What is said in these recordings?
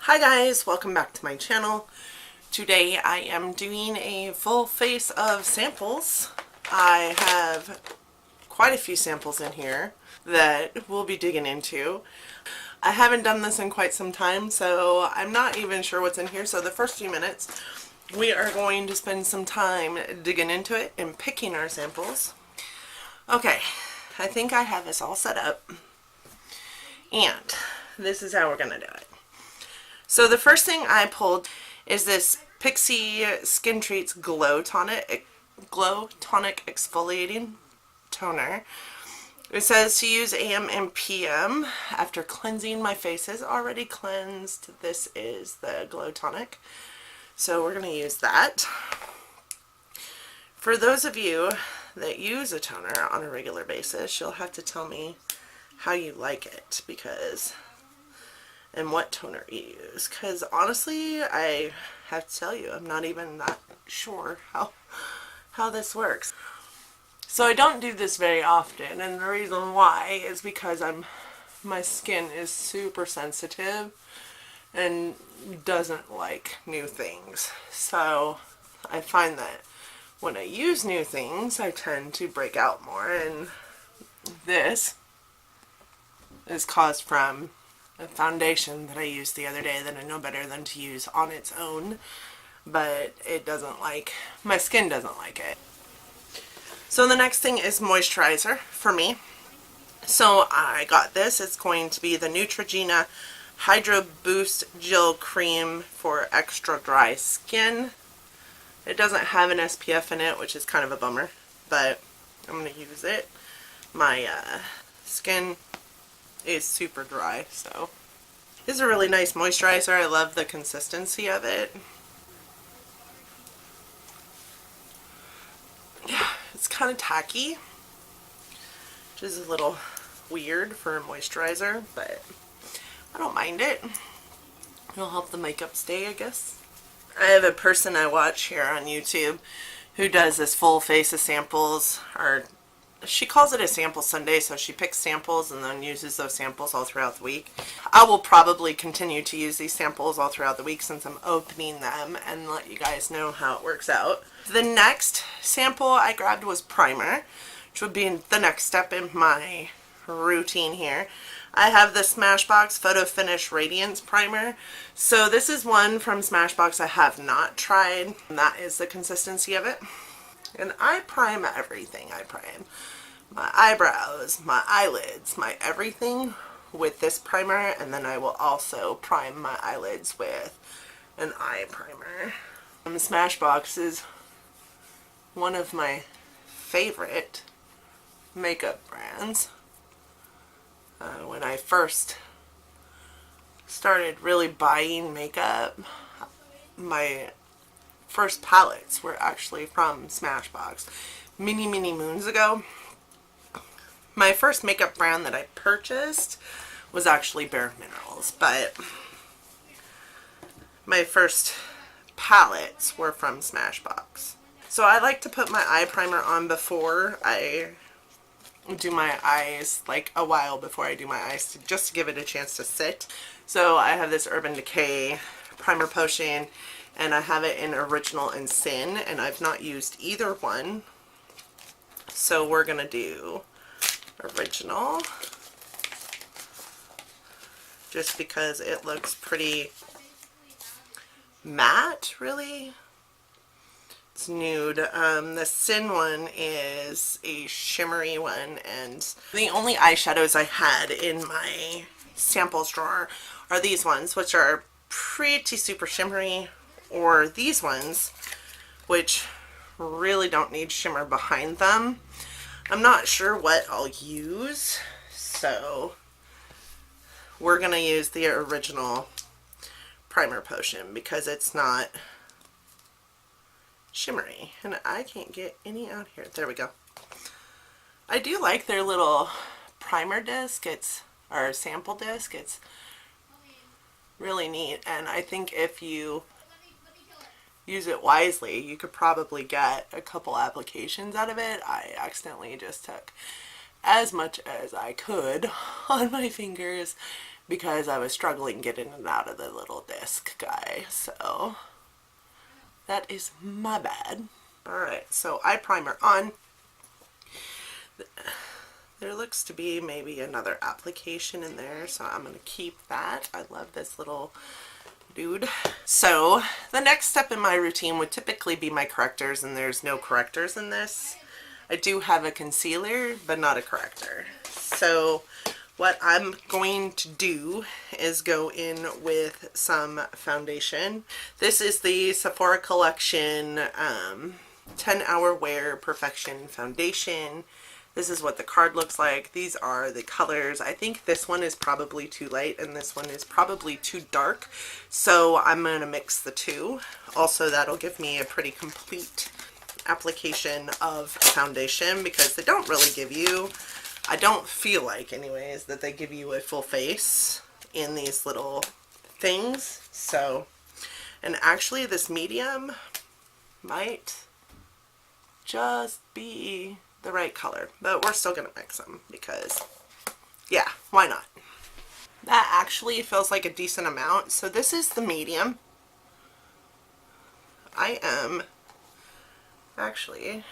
Hi guys, welcome back to my channel. Today I am doing a full face of samples. I have quite a few samples in here that we'll be digging into. I haven't done this in quite some time, so I'm not even sure what's in here. So the first few minutes we are going to spend some time digging into it and picking our samples. Okay, I think I have this all set up, and this is how we're going to do it. So the first thing I pulled is this IPSY Skin Treats Glow Tonic Exfoliating Toner. It says to use AM and PM after cleansing. My face is already cleansed. This is the Glow Tonic, so we're going to use that. For those of you that use a toner on a regular basis, you'll have to tell me how you like it, and what toner you use, because honestly I have to tell you, I'm not even that sure how this works. So I don't do this very often, and the reason why is because my skin is super sensitive and doesn't like new things. So I find that when I use new things, I tend to break out more, and this is caused from a foundation that I used the other day that I know better than to use on its own, but my skin doesn't like it. So the next thing is moisturizer for me. So I got this. It's going to be the Neutrogena Hydro Boost Gel Cream for extra dry skin. It doesn't have an SPF in it, which is kind of a bummer, but I'm going to use it. My skin is super dry, so this is a really nice moisturizer. I love the consistency of it. Yeah, it's kind of tacky, which is a little weird for a moisturizer, but I don't mind it. It'll help the makeup stay, I guess. I have a person I watch here on YouTube who does this full face of samples, or she calls it a sample Sunday, so she picks samples and then uses those samples all throughout the week. I will probably continue to use these samples all throughout the week since I'm opening them, and let you guys know how it works out. The next sample I grabbed was primer, which would be the next step in my routine here. I have the Smashbox Photo Finish Radiance Primer. So this is one from Smashbox I have not tried, and that is the consistency of it. And I prime everything. I prime my eyebrows, my eyelids, my everything with this primer, and then I will also prime my eyelids with an eye primer. Smashbox is one of my favorite makeup brands. When I first started really buying makeup, my first palettes were actually from Smashbox many moons ago. My first makeup brand that I purchased was actually Bare Minerals, but my first palettes were from Smashbox. So I like to put my eye primer on before I do my eyes, like a while before I do my eyes, just to give it a chance to sit. So I have this Urban Decay primer potion, and I have it in Original and Sin, and I've not used either one. So we're going to do Original, just because it looks pretty matte, really. It's nude. The Sin one is a shimmery one, and the only eyeshadows I had in my samples drawer are these ones, which are pretty super shimmery, or these ones, which really don't need shimmer behind them. I'm not sure what I'll use, so we're going to use the Original primer potion because it's not shimmery, and I can't get any out here. There we go. I do like their little primer disc, or sample disc. It's really neat, and I think if you use it wisely, you could probably get a couple applications out of it. I accidentally just took as much as I could on my fingers because I was struggling getting it out of the little disc guy. So that is my bad. Alright, so eye primer on. There looks to be maybe another application in there, so I'm going to keep that. I love this little dude. So the next step in my routine would typically be my correctors, and there's no correctors in this. I do have a concealer, but not a corrector. So what I'm going to do is go in with some foundation. This is the Sephora Collection 10-Hour Wear Perfection Foundation. This is what the card looks like. These are the colors. I think this one is probably too light and this one is probably too dark. So I'm going to mix the two. Also, that'll give me a pretty complete application of foundation, because they don't really give you, I don't feel like anyways, that they give you a full face in these little things. So, and actually this medium might just be the right color, but we're still gonna mix them because, yeah, why not? That actually feels like a decent amount. So this is the medium. I am actually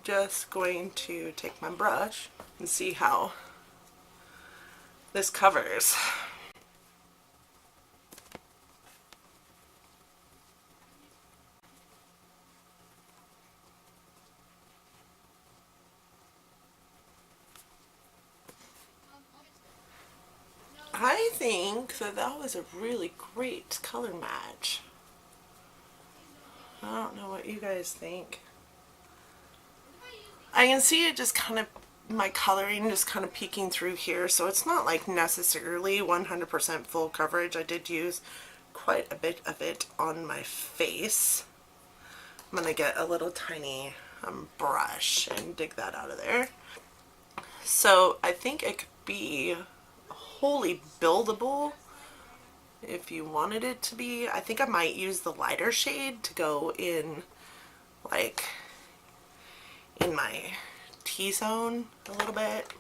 just going to take my brush and see how this covers. I think that that was a really great color match. I don't know what you guys think. I can see it just kind of, my coloring just kind of peeking through here, so it's not like necessarily 100% full coverage. I did use quite a bit of it on my face. I'm going to get a little tiny brush and dig that out of there. So I think it could be wholly buildable if you wanted it to be. I think I might use the lighter shade to go in, like, in my T-zone a little bit,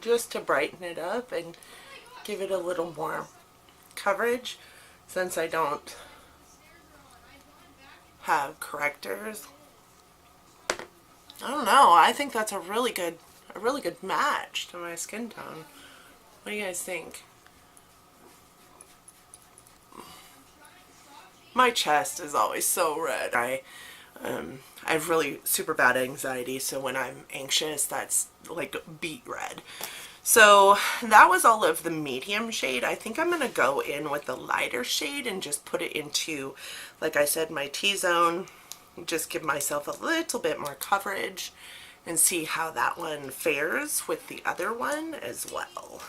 just to brighten it up and give it a little more coverage, since I don't have correctors. I don't know, I think that's a really good match to my skin tone. What do you guys think? My chest is always so red. I have really super bad anxiety, so when I'm anxious, that's like beet red. So that was all of the medium shade. I think I'm going to go in with the lighter shade and just put it into, like I said, my T-zone. Just give myself a little bit more coverage and see how that one fares with the other one as well.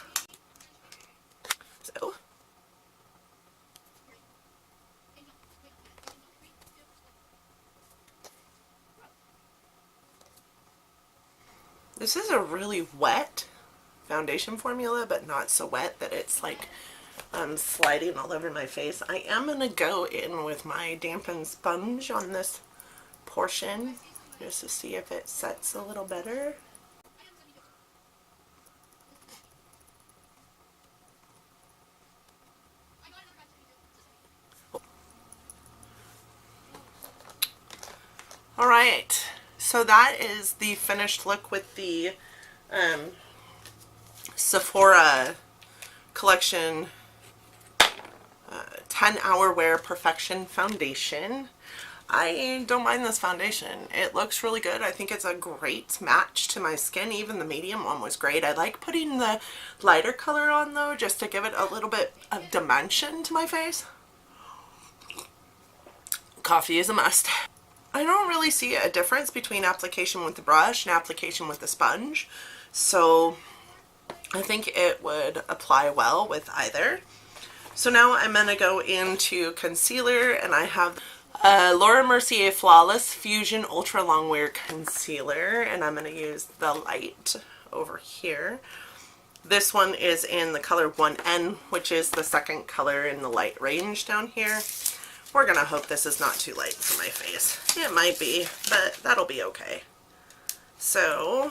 So this is a really wet foundation formula, but not so wet that it's like sliding all over my face. I am going to go in with my dampened sponge on this portion just to see if it sets a little better. Alright, so that is the finished look with the Sephora Collection 10-Hour Wear Perfection Foundation. I don't mind this foundation. It looks really good. I think it's a great match to my skin. Even the medium one was great. I like putting the lighter color on though, just to give it a little bit of dimension to my face. Coffee is a must. I don't really see a difference between application with the brush and application with the sponge, so I think it would apply well with either. So now I'm going to go into concealer, and I have Laura Mercier Flawless Fusion Ultra Longwear Concealer, and I'm going to use the light over here. This one is in the color 1N, which is the second color in the light range down here. We're going to hope this is not too light for my face. It might be, but that'll be okay. So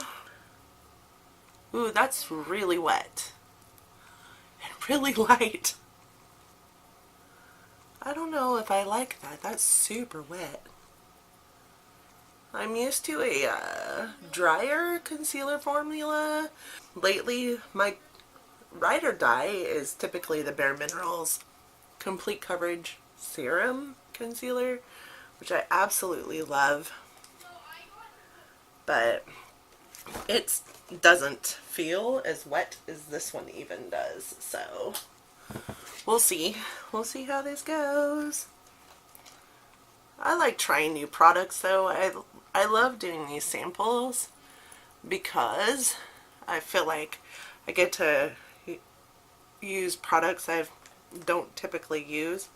Ooh, that's really wet and really light. I don't know if I like that. That's super wet. I'm used to a drier concealer formula. Lately, my ride or die is typically the Bare Minerals Complete Coverage Serum Concealer, which I absolutely love. But it doesn't feel as wet as this one even does. So we'll see. We'll see how this goes. I like trying new products though. I love doing these samples because I feel like I get to use products I don't typically use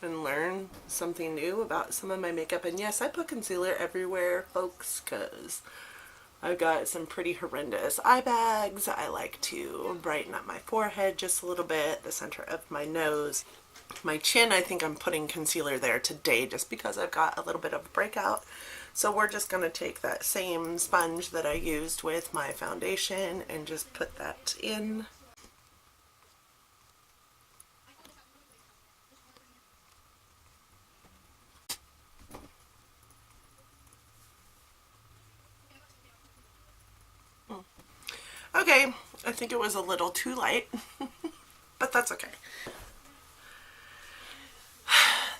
and learn something new about some of my makeup. And yes, I put concealer everywhere, folks, because I've got some pretty horrendous eye bags. I like to brighten up my forehead just a little bit, the center of my nose. My chin, I think I'm putting concealer there today just because I've got a little bit of a breakout. So we're just going to take that same sponge that I used with my foundation and just put that in. Okay, I think it was a little too light, but that's okay.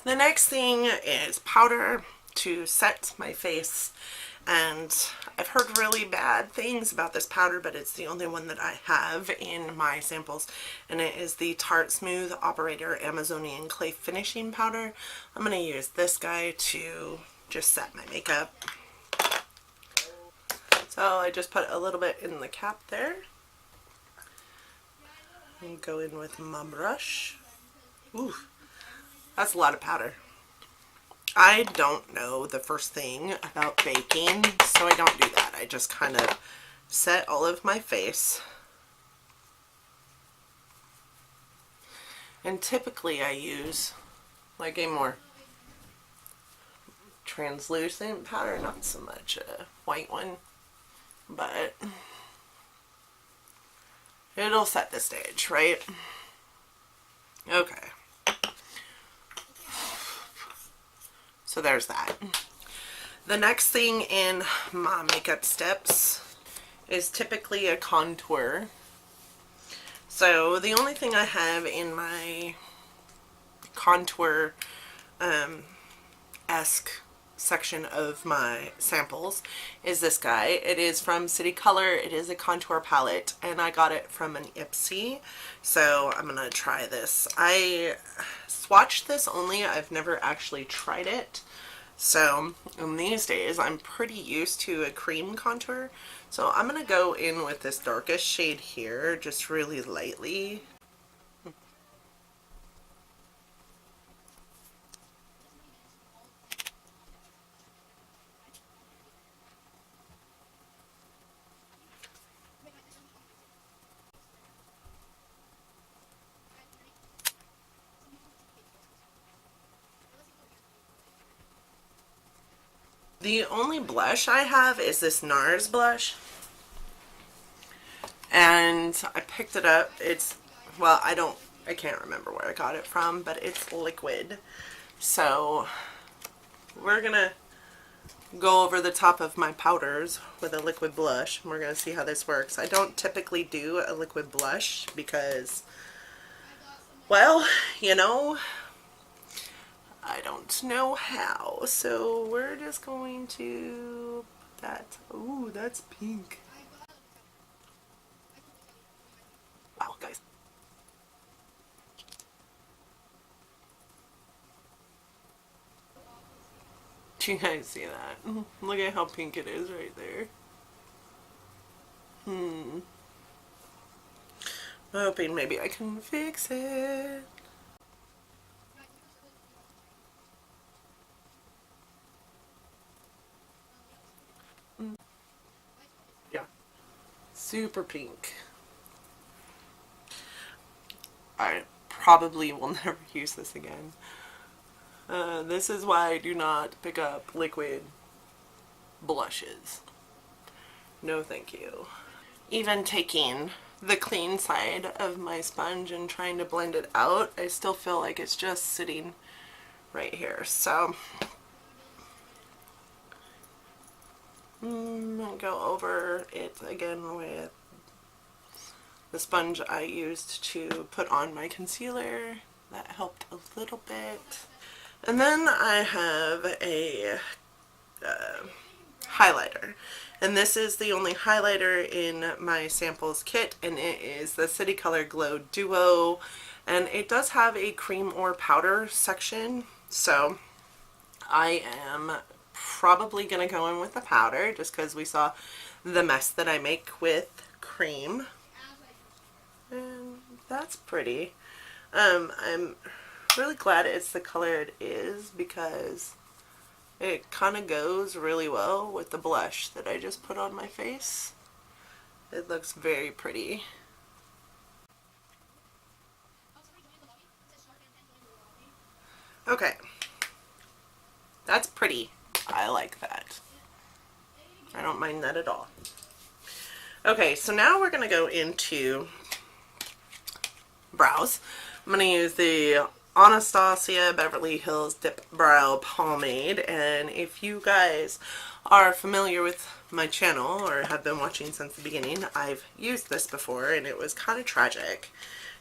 The next thing is powder to set my face, and I've heard really bad things about this powder, but it's the only one that I have in my samples, and it is the Tarte Smooth Operator Amazonian Clay Finishing Powder. I'm going to use this guy to just set my makeup. So I just put a little bit in the cap there. And go in with my brush. Ooh, that's a lot of powder. I don't know the first thing about baking, so I don't do that. I just kind of set all of my face. And typically I use like a more translucent powder, not so much a white one, but it'll set the stage, right? Okay. So there's that. The next thing in my makeup steps is typically a contour. So the only thing I have in my contour esque section of my samples is this guy. It is from City Color. It is a contour palette, and I got it from an IPSY. So I'm gonna try this. I swatched this only. I've never actually tried it. So in these days I'm pretty used to a cream contour. So I'm gonna go in with this darkest shade here, just really lightly. The only blush I have is this NARS blush, and I picked it up. It's, well, I can't remember where I got it from, but it's liquid. So we're gonna go over the top of my powders with a liquid blush, and we're gonna see how this works. I don't typically do a liquid blush because, well, you know, I don't know how, so we're just going to put that. Ooh, that's pink. Wow, guys. Do you guys see that? Look at how pink it is right there. I'm hoping maybe I can fix it. Yeah. Super pink. I probably will never use this again. This is why I do not pick up liquid blushes. No thank you. even taking the clean side of my sponge and trying to blend it out, I still feel like it's just sitting right here. So I'll go over it again with the sponge I used to put on my concealer. That helped a little bit. And then I have a highlighter. And this is the only highlighter in my samples kit, and it is the City Color Glow Duo. And it does have a cream or powder section, so I am probably going to go in with the powder just because we saw the mess that I make with cream. And that's pretty. I'm really glad it's the color it is because it kind of goes really well with the blush that I just put on my face. It looks very pretty. Okay. That's pretty. I like that. I don't mind that at all. Okay, so now we're going to go into brows. I'm going to use the Anastasia Beverly Hills Dip Brow Pomade, and if you guys are familiar with my channel or have been watching since the beginning, I've used this before and it was kind of tragic.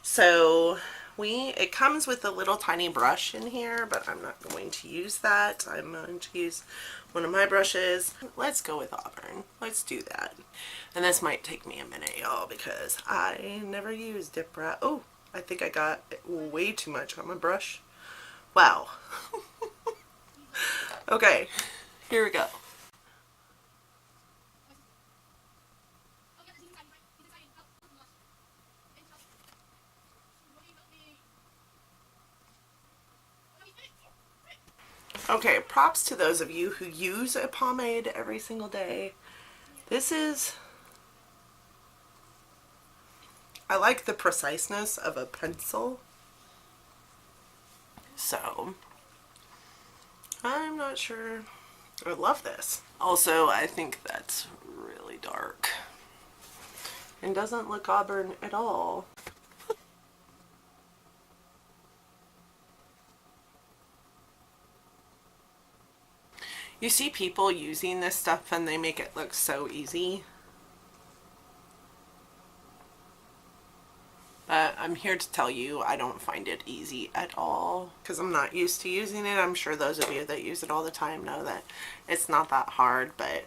So it comes with a little tiny brush in here, but I'm not going to use that. I'm going to use one of my brushes. Let's go with Auburn. Let's do that. And this might take me a minute, y'all, because I never use dip brow. Oh, I think I got way too much on my brush. Wow. Okay, here we go. Okay, props to those of you who use a pomade every single day. I like the preciseness of a pencil. So, I'm not sure. I love this. Also, I think that's really dark. And doesn't look auburn at all. You see people using this stuff and they make it look so easy. But I'm here to tell you I don't find it easy at all because I'm not used to using it. I'm sure those of you that use it all the time know that it's not that hard, but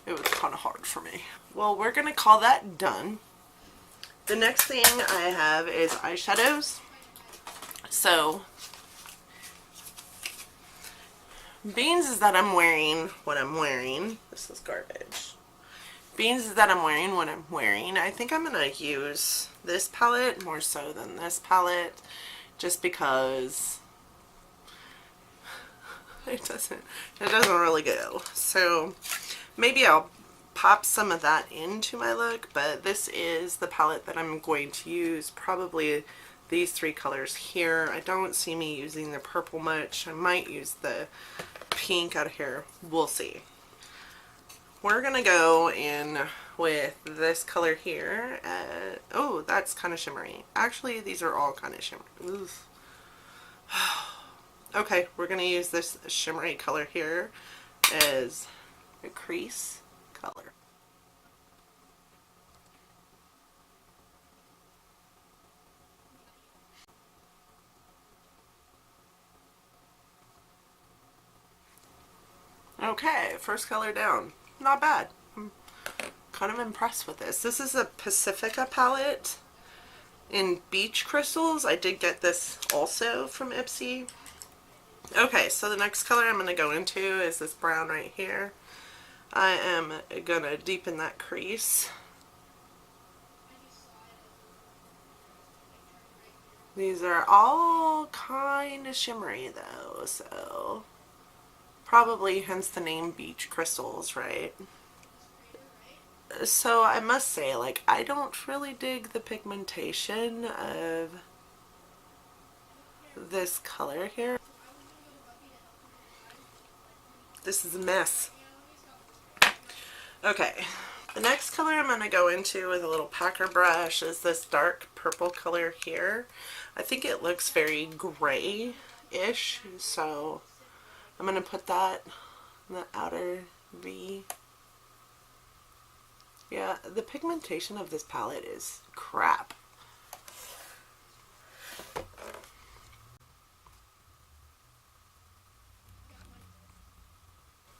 it was kind of hard for me. Well, we're going to call that done. The next thing I have is eyeshadows. So, being is that I'm wearing what I'm wearing. This is garbage. Being is that I'm wearing what I'm wearing. I think I'm going to use this palette more so than this palette just because it doesn't really go. So maybe I'll pop some of that into my look, but this is the palette that I'm going to use, probably these three colors here. I don't see me using the purple much. I might use the pink out of here. We'll see. We're gonna go in with this color here. Oh, that's kind of shimmery. Actually, these are all kind of shimmery. Oof. Okay, we're gonna use this shimmery color here as a crease color. Okay, first color down. Not bad. I'm kind of impressed with this. This is a Pacifica palette in Beach Crystals. I did get this also from IPSY. Okay, so the next color I'm going to go into is this brown right here. I am going to deepen that crease. These are all kind of shimmery though, so probably hence the name Beach Crystals, right? So I must say, like, I don't really dig the pigmentation of this color here. This is a mess. Okay, The next color I'm going to go into with a little packer brush is this dark purple color here. I think it looks very gray-ish, so I'm going to put that in the outer V. Yeah, the pigmentation of this palette is crap.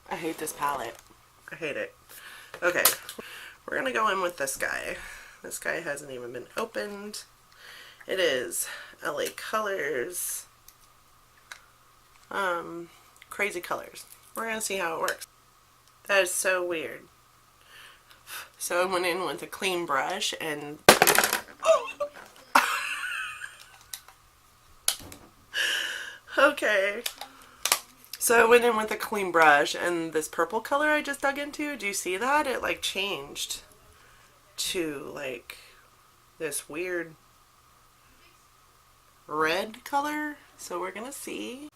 I hate this palette. I hate it. Okay, we're gonna go in with this guy. This guy hasn't even been opened. It is LA Colors. Crazy Colors. We're gonna see how it works. That is so weird. So I went in with a clean brush and okay. So I went in with a clean brush and this purple color I just dug into, do you see that? It like changed to like this weird red color. So we're gonna see.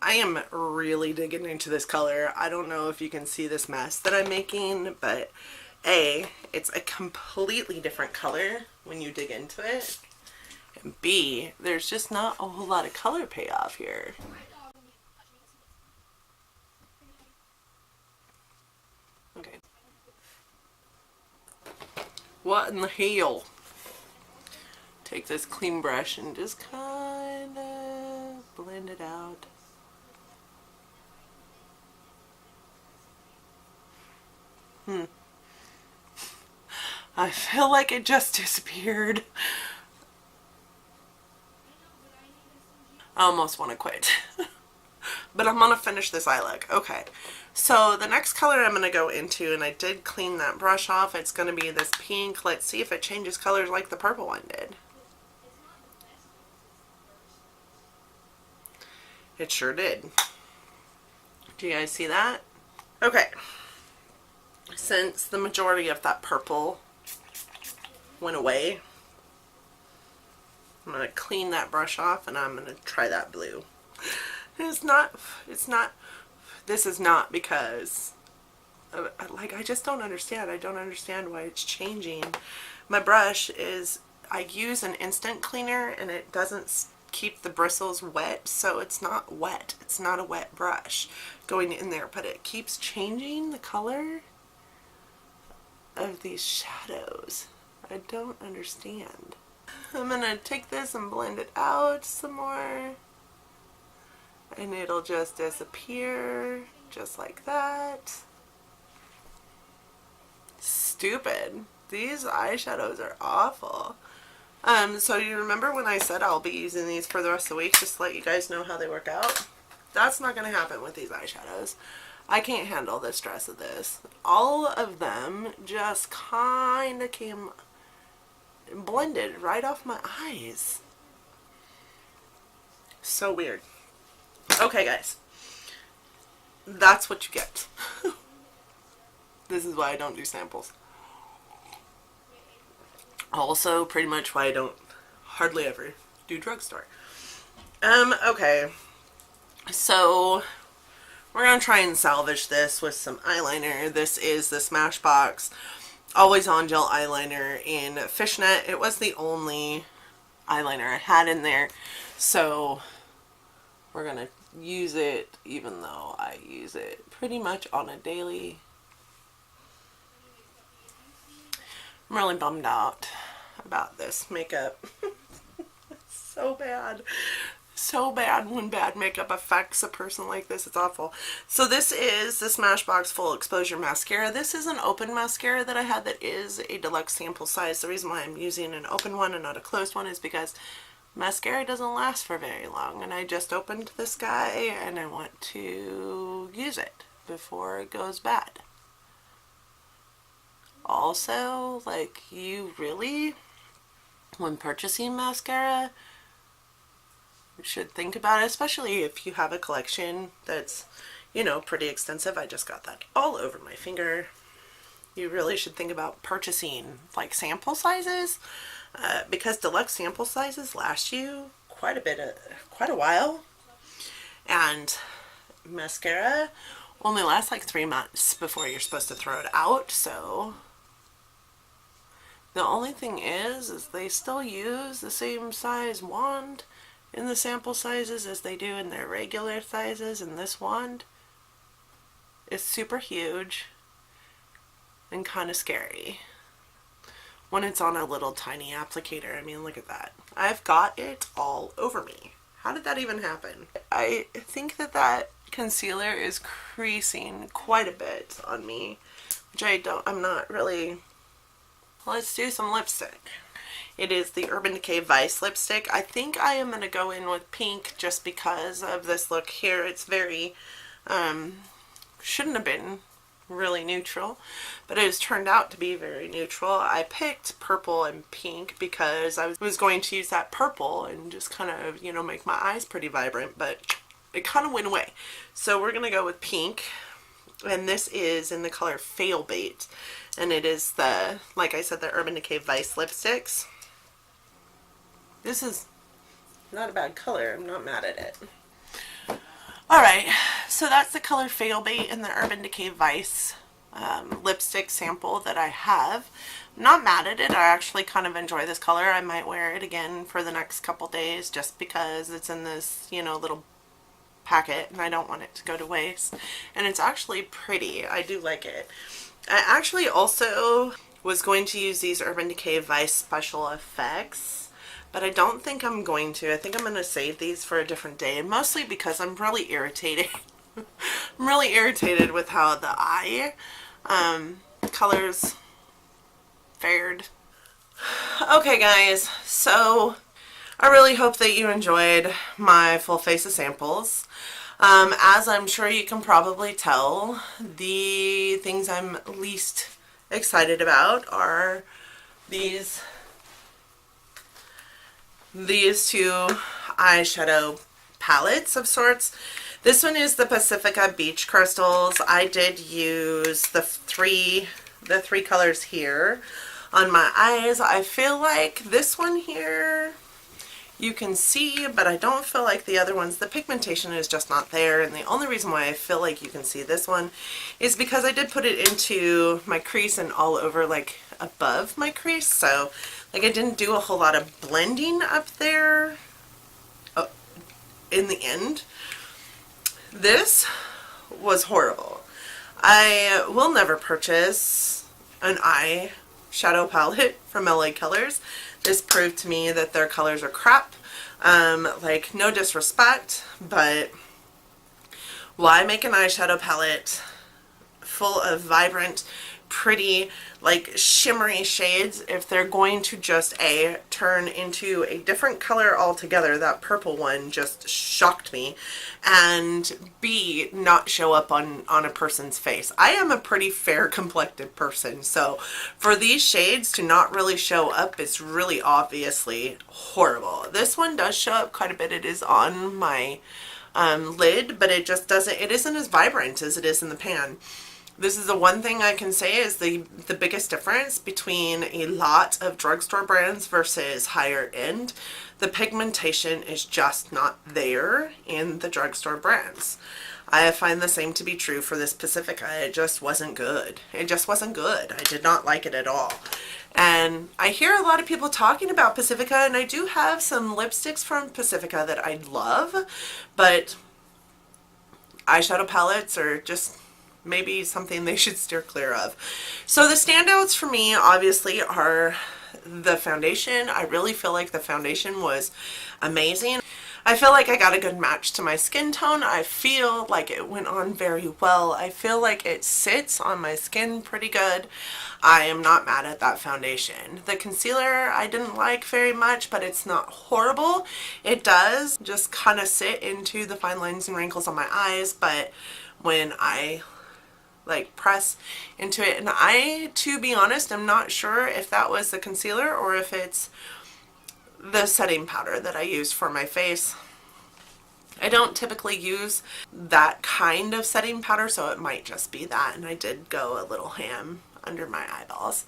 I am really digging into this color. I don't know if you can see this mess that I'm making, but A, it's a completely different color when you dig into it, and B, there's just not a whole lot of color payoff here. Okay. What in the hell? Take this clean brush and just kind of blend it out. I feel like it just disappeared. I almost want to quit. But I'm going to finish this eye look. Okay, so the next color I'm going to go into, and I did clean that brush off, it's going to be this pink. Let's see if it changes colors like the purple one did. It sure did. Do you guys see that? Okay. Since the majority of that purple went away, I'm going to clean that brush off and I'm going to try that blue. This is not because, like, I just don't understand. I don't understand why it's changing. My brush is, I use an instant cleaner and it doesn't keep the bristles wet, so it's not wet. It's not a wet brush going in there, but it keeps changing the color of these shadows. I don't understand. I'm gonna take this and blend it out some more, and it'll just disappear just like that. Stupid. These eyeshadows are awful. So you remember when I said I'll be using these for the rest of the week just to let you guys know how they work out? That's not going to happen with these eyeshadows. I can't handle the stress of this. All of them just kind of came blended right off my eyes. So weird. Okay, guys. That's what you get. This is why I don't do samples. Also, pretty much why I don't hardly ever do drugstore. Okay. So, we're going to try and salvage this with some eyeliner. This is the Smashbox Always On Gel Eyeliner in Fishnet. It was the only eyeliner I had in there. So, we're going to use it even though I use it pretty much on a daily. I'm really bummed out about this makeup. So bad. So bad when bad makeup affects a person like this. It's awful. So this is the Smashbox Full Exposure Mascara. This is an open mascara that I had that is a deluxe sample size. The reason why I'm using an open one and not a closed one is because mascara doesn't last for very long. And I just opened this guy and I want to use it before it goes bad. Also, like, you really, when purchasing mascara, should think about it, especially if you have a collection that's, you know, pretty extensive. I just got that all over my finger. You really should think about purchasing like sample sizes, because deluxe sample sizes last you quite a while. And mascara only lasts like 3 months before you're supposed to throw it out, so the only thing is they still use the same size wand in the sample sizes as they do in their regular sizes, and this wand is super huge and kind of scary when it's on a little tiny applicator. I mean, look at that. I've got it all over me. How did that even happen? I think that concealer is creasing quite a bit on me, which I'm not really. Let's do some lipstick. It is the Urban Decay Vice lipstick. I think I am going to go in with pink just because of this look here. It's very, shouldn't have been really neutral, but it has turned out to be very neutral. I picked purple and pink because I was going to use that purple and just kind of, you know, make my eyes pretty vibrant, but it kind of went away. So we're going to go with pink, and this is in the color Ebates, and it is the, like I said, the Urban Decay Vice lipsticks. This is not a bad color. I'm not mad at it. Alright, so that's the color Ebates in the Urban Decay Vice lipstick sample that I have. I'm not mad at it. I actually kind of enjoy this color. I might wear it again for the next couple days just because it's in this, you know, little packet and I don't want it to go to waste. And it's actually pretty. I do like it. I actually also was going to use these Urban Decay Vice Special Effects, but I don't think I'm going to. I think I'm going to save these for a different day, mostly because I'm really irritated. I'm really irritated with how the eye colors fared. Okay guys, so I really hope that you enjoyed my full face of samples. As I'm sure you can probably tell, the things I'm least excited about are these two eyeshadow palettes of sorts. This one is the Pacifica Beach Crystals. I did use the three colors here on my eyes. I feel like this one here you can see, but I don't feel like the other ones. The pigmentation is just not there, and the only reason why I feel like you can see this one is because I did put it into my crease and all over, like above my crease, so like I didn't do a whole lot of blending up there in the end. This was horrible. I will never purchase an eyeshadow palette from LA Colors. This proved to me that their colors are crap. Like, no disrespect, but why make an eyeshadow palette full of vibrant, pretty, like shimmery shades if they're going to just A, turn into a different color altogether? That purple one just shocked me, and B, not show up on a person's face. I am a pretty fair complected person, so for these shades to not really show up is really obviously horrible. This one does show up quite a bit. It is on my lid, but it just doesn't, it isn't as vibrant as it is in the pan. This is the one thing I can say is the biggest difference between a lot of drugstore brands versus higher end. The pigmentation is just not there in the drugstore brands. I find the same to be true for this Pacifica. It just wasn't good. It just wasn't good. I did not like it at all. And I hear a lot of people talking about Pacifica, and I do have some lipsticks from Pacifica that I love, but eyeshadow palettes are just maybe something they should steer clear of. So the standouts for me obviously are the foundation. I really feel like the foundation was amazing. I feel like I got a good match to my skin tone. I feel like it went on very well. I feel like it sits on my skin pretty good. I am not mad at that foundation. The concealer I didn't like very much, but it's not horrible. It does just kind of sit into the fine lines and wrinkles on my eyes, but when I like press into it, and I, to be honest, I'm not sure if that was the concealer or if it's the setting powder that I use for my face. I don't typically use that kind of setting powder, so it might just be that, and I did go a little ham under my eyeballs.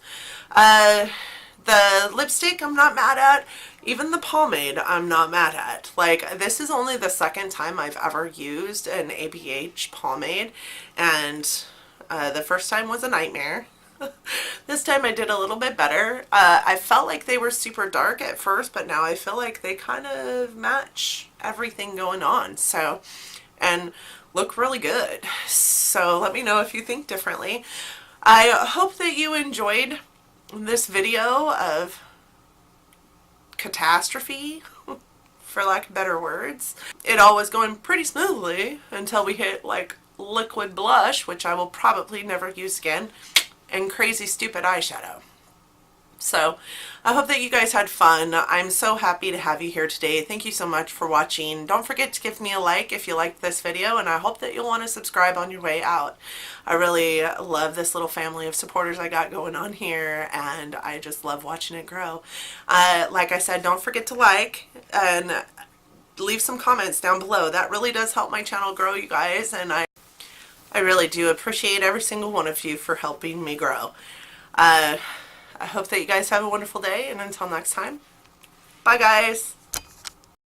The lipstick I'm not mad at. Even the pomade I'm not mad at. Like, this is only the second time I've ever used an ABH pomade, and the first time was a nightmare. This time I did a little bit better. I felt like they were super dark at first, but now I feel like they kind of match everything going on. So, and look really good. So let me know if you think differently. I hope that you enjoyed this video of catastrophe, for lack of better words. It all was going pretty smoothly until we hit like liquid blush, which I will probably never use again, and crazy stupid eyeshadow. So I hope that you guys had fun. I'm so happy to have you here today. Thank you so much for watching. Don't forget to give me a like if you liked this video, and I hope that you'll want to subscribe on your way out. I really love this little family of supporters I got going on here, and I just love watching it grow. Like I said, don't forget to like and leave some comments down below. That really does help my channel grow, you guys, and I really do appreciate every single one of you for helping me grow. I hope that you guys have a wonderful day, and until next time, bye guys!